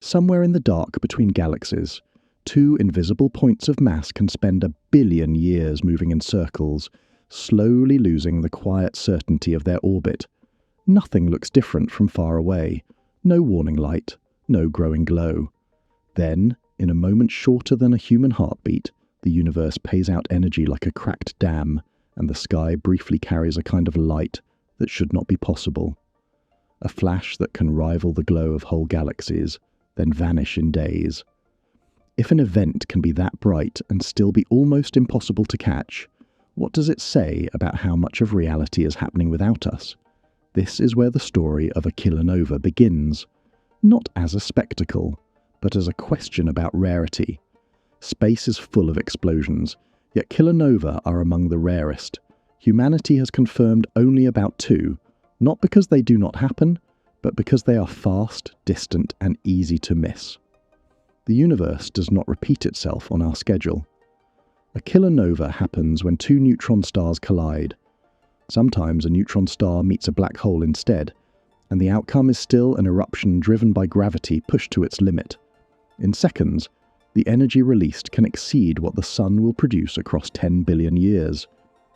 Somewhere in the dark between galaxies, two invisible points of mass can spend 1 billion years moving in circles, slowly losing the quiet certainty of their orbit. Nothing looks different from far away. No warning light, no growing glow. Then, in a moment shorter than a human heartbeat, the universe pays out energy like a cracked dam, and the sky briefly carries a kind of light that should not be possible. A flash that can rival the glow of whole galaxies, then vanish in days. If an event can be that bright and still be almost impossible to catch, what does it say about how much of reality is happening without us? This is where the story of a kilanova begins, not as a spectacle, but as a question about rarity. Space is full of explosions, yet kilanova are among the rarest. Humanity has confirmed only about 2, not because they do not happen, but because they are fast, distant, and easy to miss. The universe does not repeat itself on our schedule. A kilanova happens when 2 neutron stars collide. Sometimes a neutron star meets a black hole instead, and the outcome is still an eruption driven by gravity pushed to its limit. In seconds, the energy released can exceed what the sun will produce across 10 billion years.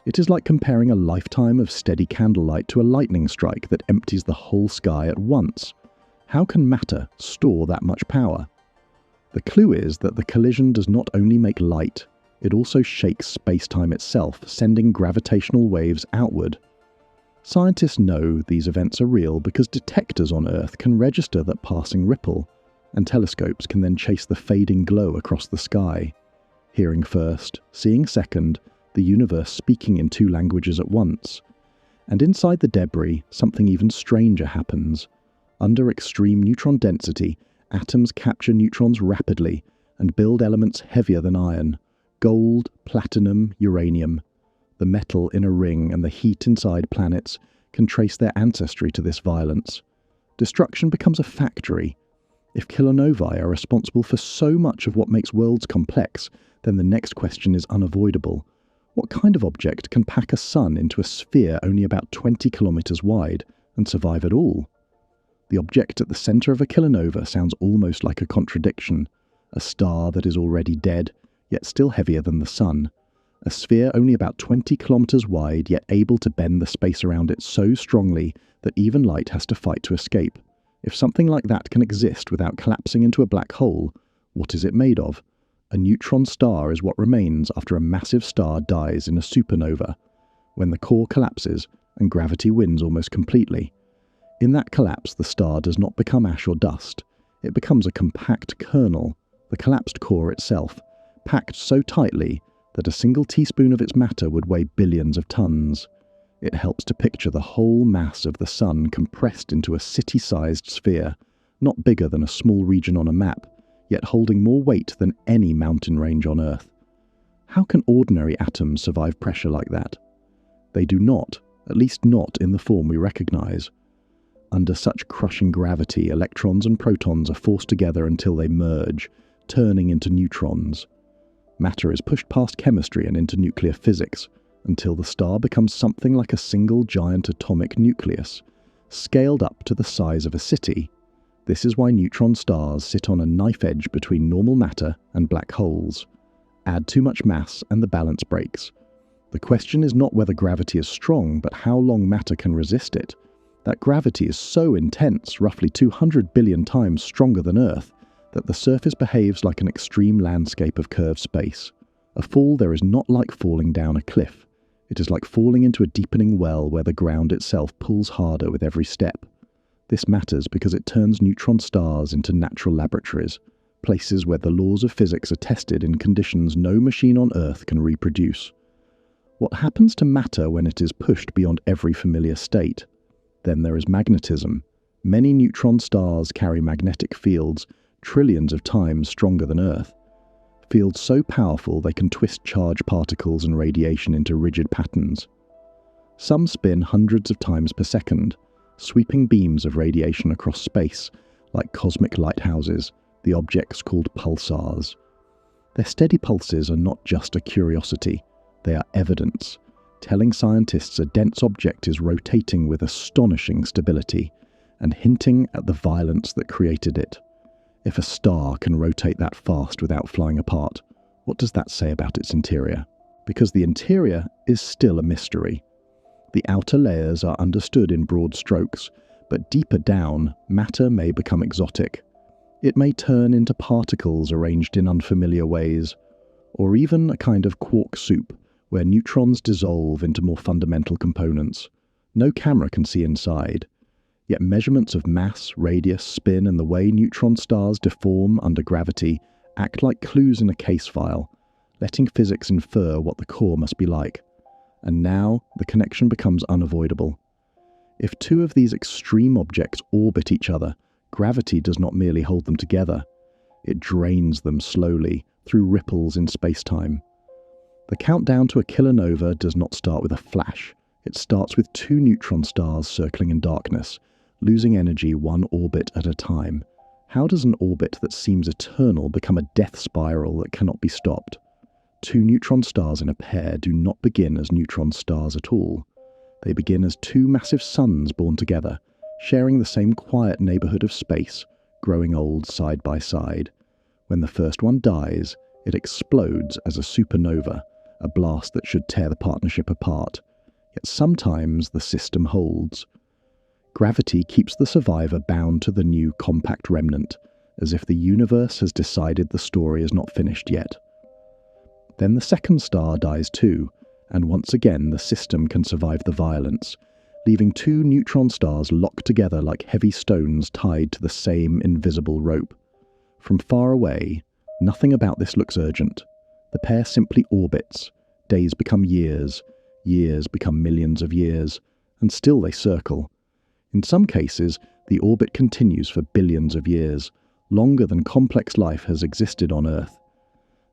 It is like comparing a lifetime of steady candlelight to a lightning strike that empties the whole sky at once. How can matter store that much power? The clue is that the collision does not only make light, it also shakes space-time itself, sending gravitational waves outward. Scientists know these events are real because detectors on Earth can register that passing ripple, and telescopes can then chase the fading glow across the sky. Hearing first, seeing second, the universe speaking in 2 languages at once. And inside the debris, something even stranger happens. Under extreme neutron density, atoms capture neutrons rapidly and build elements heavier than iron. Gold, platinum, uranium. The metal in a ring and the heat inside planets can trace their ancestry to this violence. Destruction becomes a factory. If kilanovae are responsible for so much of what makes worlds complex, then the next question is unavoidable. What kind of object can pack a sun into a sphere only about 20 kilometers wide and survive at all? The object at the center of a kilanova sounds almost like a contradiction. A star that is already dead, yet still heavier than the sun. A sphere only about 20 kilometers wide, yet able to bend the space around it so strongly that even light has to fight to escape. If something like that can exist without collapsing into a black hole, what is it made of? A neutron star is what remains after a massive star dies in a supernova, when the core collapses and gravity wins almost completely. In that collapse, the star does not become ash or dust. It becomes a compact kernel, the collapsed core itself, packed so tightly that a single teaspoon of its matter would weigh billions of tons. It helps to picture the whole mass of the sun compressed into a city-sized sphere, not bigger than a small region on a map, yet holding more weight than any mountain range on Earth. How can ordinary atoms survive pressure like that? They do not, at least not in the form we recognize. Under such crushing gravity, electrons and protons are forced together until they merge, turning into neutrons. Matter is pushed past chemistry and into nuclear physics, until the star becomes something like a single giant atomic nucleus, scaled up to the size of a city. This is why neutron stars sit on a knife edge between normal matter and black holes. Add too much mass and the balance breaks. The question is not whether gravity is strong, but how long matter can resist it. That gravity is so intense, roughly 200 billion times stronger than Earth, that the surface behaves like an extreme landscape of curved space. A fall there is not like falling down a cliff. It is like falling into a deepening well where the ground itself pulls harder with every step. This matters because it turns neutron stars into natural laboratories, places where the laws of physics are tested in conditions no machine on Earth can reproduce. What happens to matter when it is pushed beyond every familiar state? Then there is magnetism. Many neutron stars carry magnetic fields trillions of times stronger than Earth. Fields so powerful they can twist charged particles and radiation into rigid patterns. Some spin hundreds of times per second, sweeping beams of radiation across space, like cosmic lighthouses, the objects called pulsars. Their steady pulses are not just a curiosity, they are evidence, telling scientists a dense object is rotating with astonishing stability, and hinting at the violence that created it. If a star can rotate that fast without flying apart, what does that say about its interior? Because the interior is still a mystery. The outer layers are understood in broad strokes, but deeper down, matter may become exotic. It may turn into particles arranged in unfamiliar ways, or even a kind of quark soup where neutrons dissolve into more fundamental components. No camera can see inside, yet measurements of mass, radius, spin, and the way neutron stars deform under gravity act like clues in a case file, letting physics infer what the core must be like. And now the connection becomes unavoidable. If two of these extreme objects orbit each other, gravity does not merely hold them together, it drains them slowly through ripples in space-time. The countdown to a kilanova does not start with a flash. It starts with two neutron stars circling in darkness, losing energy one orbit at a time. How does an orbit that seems eternal become a death spiral that cannot be stopped? Two neutron stars in a pair do not begin as neutron stars at all. They begin as two massive suns born together, sharing the same quiet neighborhood of space, growing old side by side. When the first one dies, it explodes as a supernova, a blast that should tear the partnership apart. Yet sometimes the system holds. Gravity keeps the survivor bound to the new compact remnant, as if the universe has decided the story is not finished yet. Then the second star dies too, and once again the system can survive the violence, leaving two neutron stars locked together like heavy stones tied to the same invisible rope. From far away, nothing about this looks urgent. The pair simply orbits. Days become years, years become millions of years, and still they circle. In some cases, the orbit continues for billions of years, longer than complex life has existed on Earth.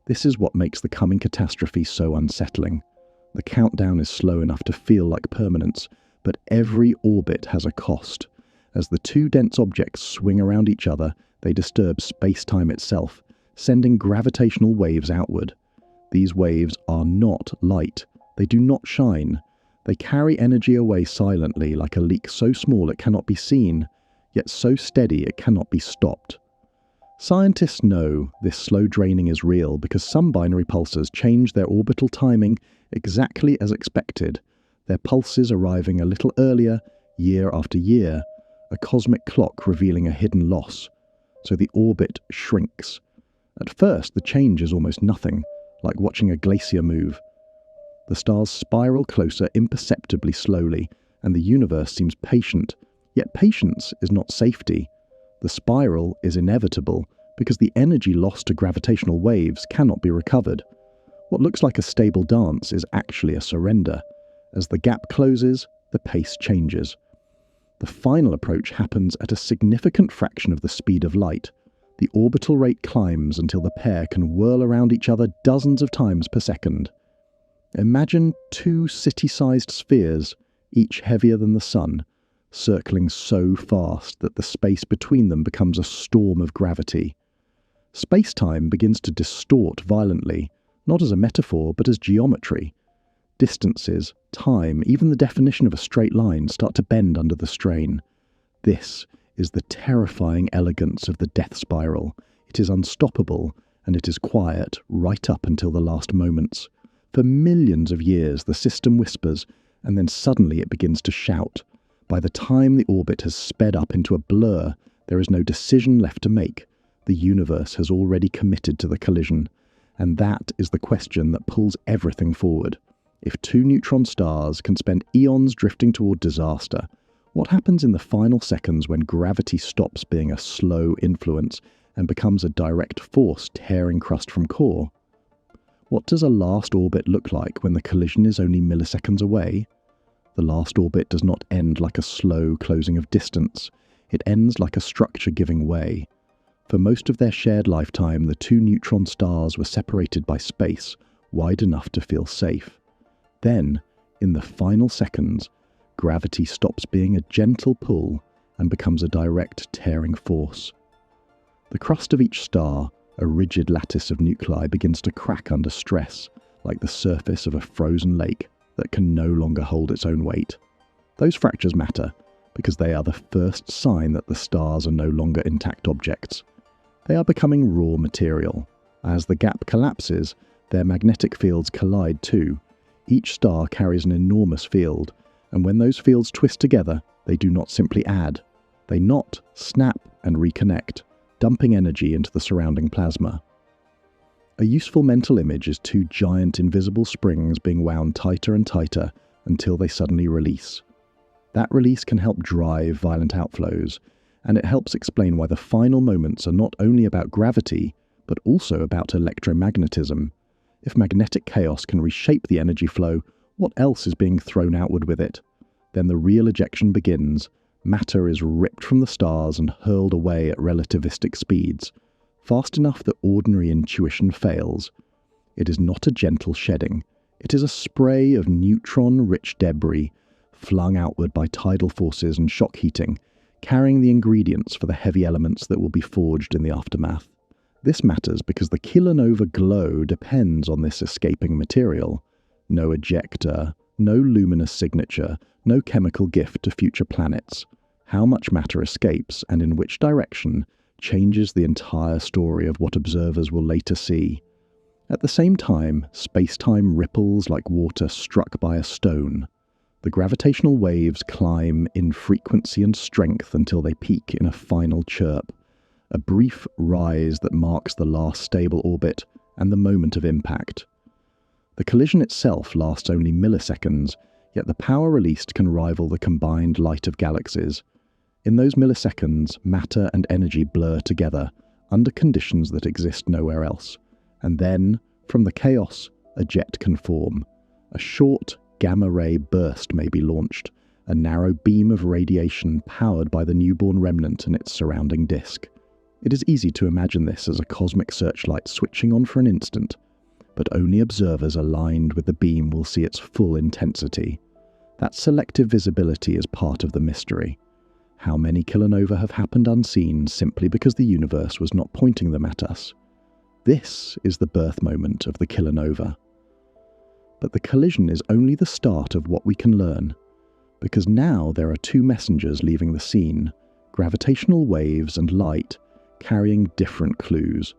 This is what makes the coming catastrophe so unsettling. The countdown is slow enough to feel like permanence, but every orbit has a cost. As the two dense objects swing around each other, they disturb space-time itself, sending gravitational waves outward. These waves are not light. They do not shine. They carry energy away silently like a leak so small it cannot be seen, yet so steady it cannot be stopped. Scientists know this slow draining is real because some binary pulsars change their orbital timing exactly as expected, their pulses arriving a little earlier, year after year, a cosmic clock revealing a hidden loss. So the orbit shrinks. At first, the change is almost nothing, like watching a glacier move. The stars spiral closer imperceptibly slowly, and the universe seems patient. Yet patience is not safety. The spiral is inevitable because the energy lost to gravitational waves cannot be recovered. What looks like a stable dance is actually a surrender. As the gap closes, the pace changes. The final approach happens at a significant fraction of the speed of light. The orbital rate climbs until the pair can whirl around each other dozens of times per second. Imagine two city-sized spheres, each heavier than the sun, circling so fast that the space between them becomes a storm of gravity. Space-time begins to distort violently, not as a metaphor but as geometry. Distances, time, even the definition of a straight line start to bend under the strain. This is the terrifying elegance of the death spiral. It is unstoppable, and it is quiet right up until the last moments. For millions of years the system whispers, and then suddenly it begins to shout. By the time the orbit has sped up into a blur, there is no decision left to make. The universe has already committed to the collision, and that is the question that pulls everything forward. If two neutron stars can spend eons drifting toward disaster, what happens in the final seconds when gravity stops being a slow influence and becomes a direct force tearing crust from core? What does a last orbit look like when the collision is only milliseconds away? The last orbit does not end like a slow closing of distance. It ends like a structure giving way. For most of their shared lifetime, the two neutron stars were separated by space, wide enough to feel safe. Then, in the final seconds, gravity stops being a gentle pull and becomes a direct tearing force. The crust of each star, a rigid lattice of nuclei, begins to crack under stress, like the surface of a frozen lake that can no longer hold its own weight. Those fractures matter because they are the first sign that the stars are no longer intact objects. They are becoming raw material. As the gap collapses, their magnetic fields collide too. Each star carries an enormous field, and when those fields twist together, they do not simply add. They knot, snap, and reconnect, dumping energy into the surrounding plasma. A useful mental image is two giant invisible springs being wound tighter and tighter until they suddenly release. That release can help drive violent outflows, and it helps explain why the final moments are not only about gravity, but also about electromagnetism. If magnetic chaos can reshape the energy flow, what else is being thrown outward with it? Then the real ejection begins. Matter is ripped from the stars and hurled away at relativistic speeds, fast enough that ordinary intuition fails. It is not a gentle shedding. It is a spray of neutron-rich debris, flung outward by tidal forces and shock heating, carrying the ingredients for the heavy elements that will be forged in the aftermath. This matters because the kilanova glow depends on this escaping material. No ejector, no luminous signature, no chemical gift to future planets. How much matter escapes and in which direction changes the entire story of what observers will later see. At the same time, space-time ripples like water struck by a stone. The gravitational waves climb in frequency and strength until they peak in a final chirp, a brief rise that marks the last stable orbit and the moment of impact. The collision itself lasts only milliseconds, yet the power released can rival the combined light of galaxies. In those milliseconds, matter and energy blur together, under conditions that exist nowhere else. And then, from the chaos, a jet can form. A short, gamma-ray burst may be launched, a narrow beam of radiation powered by the newborn remnant and its surrounding disk. It is easy to imagine this as a cosmic searchlight switching on for an instant, but only observers aligned with the beam will see its full intensity. That selective visibility is part of the mystery. How many kilanova have happened unseen simply because the universe was not pointing them at us? This is the birth moment of the kilanova. But the collision is only the start of what we can learn, because now there are two messengers leaving the scene, gravitational waves and light, carrying different clues.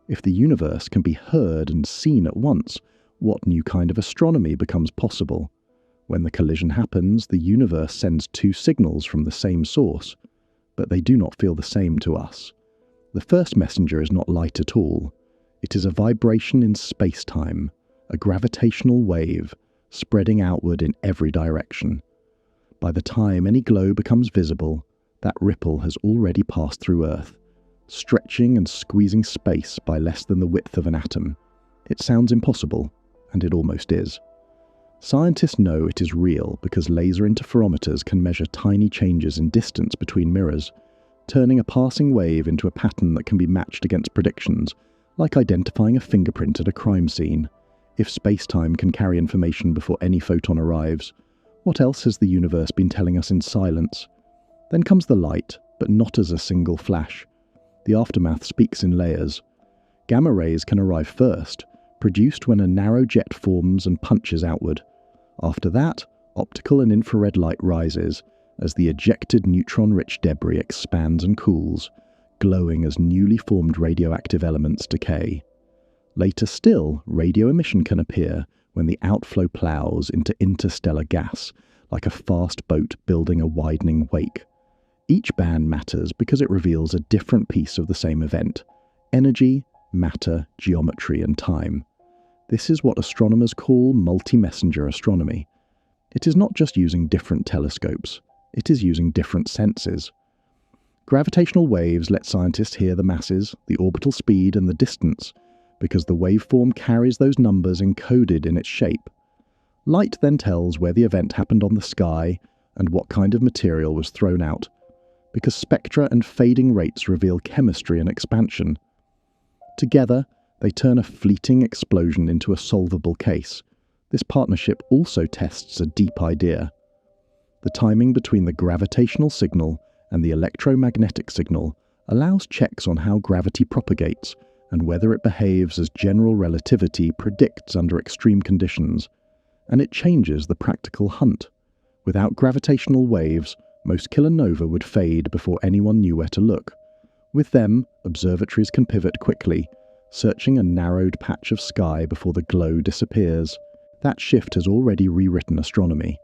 If the universe can be heard and seen at once, what new kind of astronomy becomes possible? When the collision happens, the universe sends two signals from the same source, but they do not feel the same to us. The first messenger is not light at all. It is a vibration in space-time, a gravitational wave, spreading outward in every direction. By the time any glow becomes visible, that ripple has already passed through Earth, stretching and squeezing space by less than the width of an atom. It sounds impossible, and it almost is. Scientists know it is real because laser interferometers can measure tiny changes in distance between mirrors, turning a passing wave into a pattern that can be matched against predictions, like identifying a fingerprint at a crime scene. If space-time can carry information before any photon arrives, what else has the universe been telling us in silence? Then comes the light, but not as a single flash. The aftermath speaks in layers. Gamma rays can arrive first, produced when a narrow jet forms and punches outward. After that, optical and infrared light rises as the ejected neutron-rich debris expands and cools, glowing as newly formed radioactive elements decay. Later still, radio emission can appear when the outflow plows into interstellar gas, like a fast boat building a widening wake. Each band matters because it reveals a different piece of the same event: energy, matter, geometry, and time. This is what astronomers call multi-messenger astronomy. It is not just using different telescopes, it is using different senses. Gravitational waves let scientists hear the masses, the orbital speed, and the distance, because the waveform carries those numbers encoded in its shape. Light then tells where the event happened on the sky and what kind of material was thrown out, because spectra and fading rates reveal chemistry and expansion. Together, they turn a fleeting explosion into a solvable case. This partnership also tests a deep idea. The timing between the gravitational signal and the electromagnetic signal allows checks on how gravity propagates and whether it behaves as general relativity predicts under extreme conditions, and it changes the practical hunt. Without gravitational waves, most kilanova would fade before anyone knew where to look. With them, observatories can pivot quickly, searching a narrowed patch of sky before the glow disappears. That shift has already rewritten astronomy.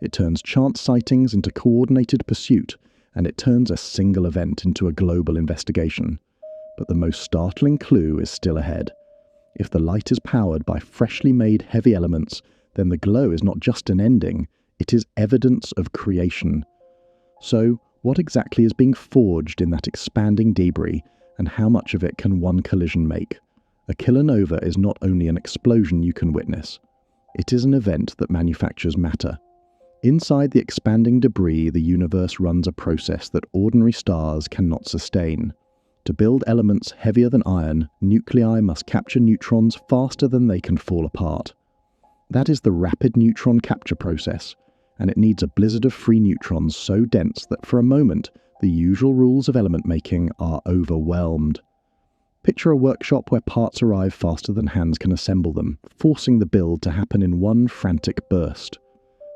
It turns chance sightings into coordinated pursuit, and it turns a single event into a global investigation. But the most startling clue is still ahead. If the light is powered by freshly made heavy elements, then the glow is not just an ending, it is evidence of creation. So, what exactly is being forged in that expanding debris, and how much of it can one collision make? A kilanova is not only an explosion you can witness, it is an event that manufactures matter. Inside the expanding debris, the universe runs a process that ordinary stars cannot sustain. To build elements heavier than iron, nuclei must capture neutrons faster than they can fall apart. That is the rapid neutron capture process, and it needs a blizzard of free neutrons so dense that for a moment, the usual rules of element making are overwhelmed. Picture a workshop where parts arrive faster than hands can assemble them, forcing the build to happen in one frantic burst.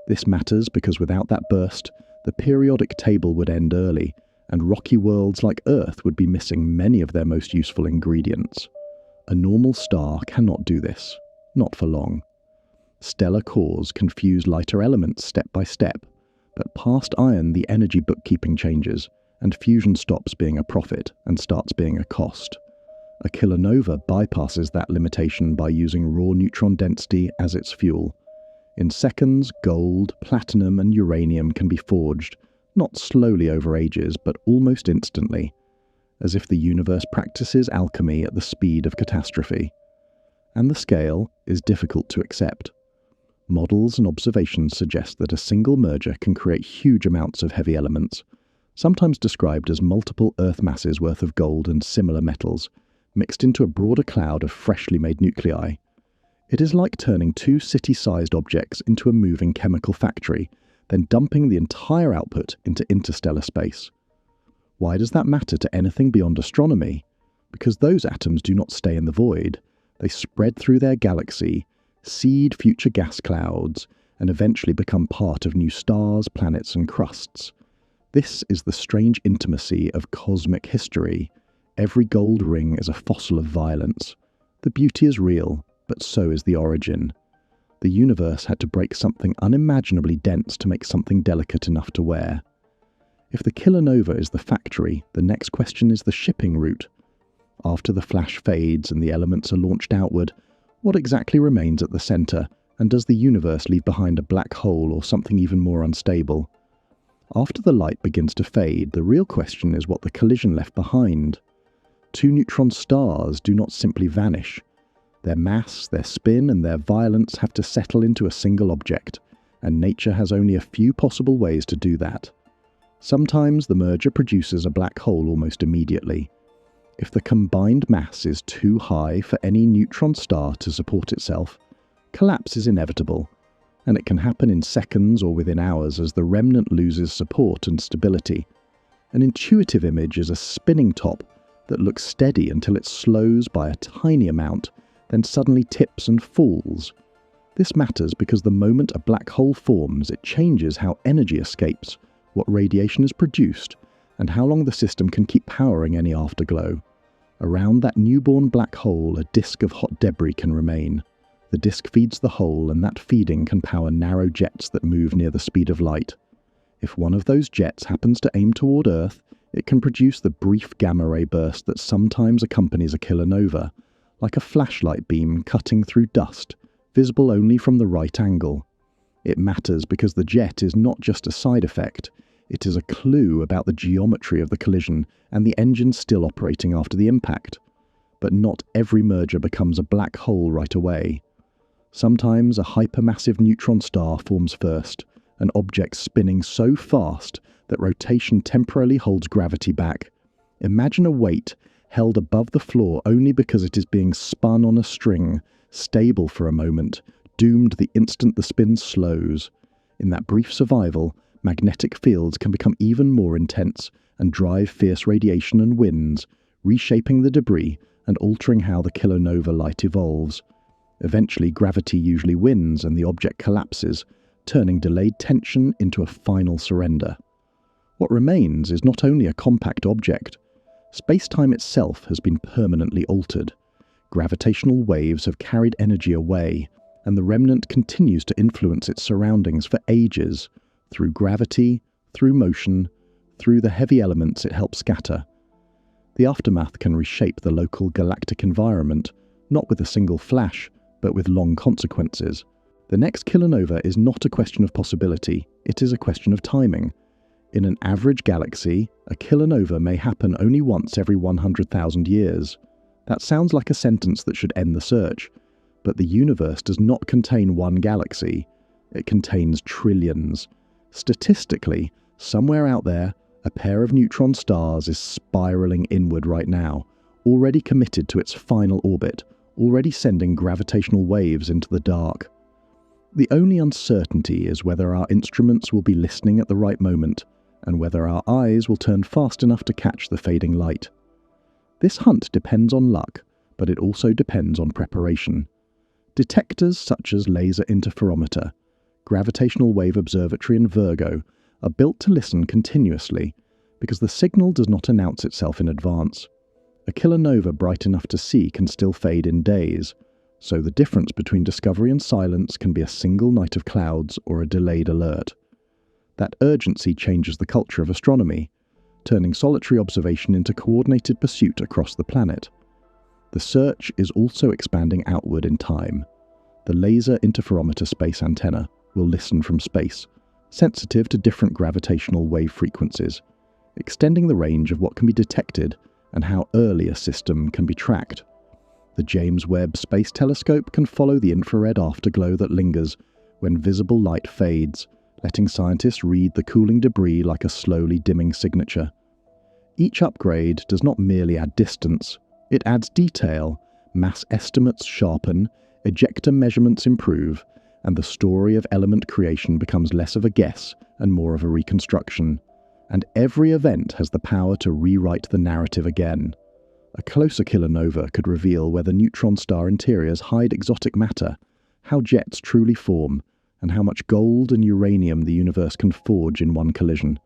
This matters because without that burst, the periodic table would end early, and rocky worlds like Earth would be missing many of their most useful ingredients. A normal star cannot do this, not for long. Stellar cores confuse lighter elements step by step, but past iron the energy bookkeeping changes, and fusion stops being a profit and starts being a cost. A kilanova bypasses that limitation by using raw neutron density as its fuel. In seconds, gold, platinum, and uranium can be forged, not slowly over ages, but almost instantly, as if the universe practices alchemy at the speed of catastrophe. And the scale is difficult to accept. Models and observations suggest that a single merger can create huge amounts of heavy elements, sometimes described as multiple Earth masses worth of gold and similar metals, mixed into a broader cloud of freshly made nuclei. It is like turning two city-sized objects into a moving chemical factory, then dumping the entire output into interstellar space. Why does that matter to anything beyond astronomy? Because those atoms do not stay in the void. They spread through their galaxy, seed future gas clouds, and eventually become part of new stars, planets, and crusts. This is the strange intimacy of cosmic history. Every gold ring is a fossil of violence. The beauty is real, but so is the origin. The universe had to break something unimaginably dense to make something delicate enough to wear. If the kilanova is the factory, the next question is the shipping route. After the flash fades and the elements are launched outward, what exactly remains at the center, and does the universe leave behind a black hole or something even more unstable? After the light begins to fade, the real question is what the collision left behind. Two neutron stars do not simply vanish. Their mass, their spin, and their violence have to settle into a single object, and nature has only a few possible ways to do that. Sometimes the merger produces a black hole almost immediately. If the combined mass is too high for any neutron star to support itself, collapse is inevitable, and it can happen in seconds or within hours as the remnant loses support and stability. An intuitive image is a spinning top that looks steady until it slows by a tiny amount, then suddenly tips and falls. This matters because the moment a black hole forms, it changes how energy escapes, what radiation is produced, and how long the system can keep powering any afterglow. Around that newborn black hole, a disk of hot debris can remain. The disk feeds the hole, and that feeding can power narrow jets that move near the speed of light. If one of those jets happens to aim toward Earth, it can produce the brief gamma-ray burst that sometimes accompanies a kilanova, like a flashlight beam cutting through dust, visible only from the right angle. It matters because the jet is not just a side effect, it is a clue about the geometry of the collision and the engine still operating after the impact. But not every merger becomes a black hole right away. Sometimes a hypermassive neutron star forms first, an object spinning so fast that rotation temporarily holds gravity back. Imagine a weight held above the floor only because it is being spun on a string, stable for a moment, doomed the instant the spin slows. In that brief survival, magnetic fields can become even more intense and drive fierce radiation and winds, reshaping the debris and altering how the kilanova light evolves. Eventually, gravity usually wins and the object collapses, turning delayed tension into a final surrender. What remains is not only a compact object. Space-time itself has been permanently altered. Gravitational waves have carried energy away, and the remnant continues to influence its surroundings for ages, through gravity, through motion, through the heavy elements it helps scatter. The aftermath can reshape the local galactic environment, not with a single flash, but with long consequences. The next kilanova is not a question of possibility, it is a question of timing. In an average galaxy, a kilanova may happen only once every 100,000 years. That sounds like a sentence that should end the search, but the universe does not contain one galaxy. It contains trillions. Statistically, somewhere out there, a pair of neutron stars is spiraling inward right now, already committed to its final orbit, already sending gravitational waves into the dark. The only uncertainty is whether our instruments will be listening at the right moment, and whether our eyes will turn fast enough to catch the fading light. This hunt depends on luck, but it also depends on preparation. Detectors such as Laser Interferometer, Gravitational Wave Observatory and Virgo are built to listen continuously because the signal does not announce itself in advance. A kilanova bright enough to see can still fade in days, so the difference between discovery and silence can be a single night of clouds or a delayed alert. That urgency changes the culture of astronomy, turning solitary observation into coordinated pursuit across the planet. The search is also expanding outward in time. The Laser Interferometer space antenna will listen from space, sensitive to different gravitational wave frequencies, extending the range of what can be detected and how early a system can be tracked. The James Webb Space Telescope can follow the infrared afterglow that lingers when visible light fades, letting scientists read the cooling debris like a slowly dimming signature. Each upgrade does not merely add distance, it adds detail. Mass estimates sharpen, ejector measurements improve, and the story of element creation becomes less of a guess and more of a reconstruction. And every event has the power to rewrite the narrative again. A closer kilanova could reveal whether neutron star interiors hide exotic matter, how jets truly form, and how much gold and uranium the universe can forge in one collision.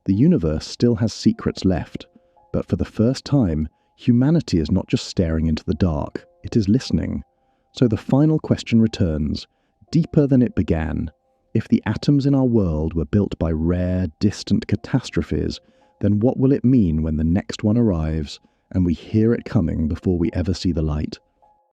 The universe still has secrets left, but for the first time, humanity is not just staring into the dark, it is listening. So the final question returns, deeper than it began. If the atoms in our world were built by rare, distant catastrophes, then what will it mean when the next one arrives and we hear it coming before we ever see the light?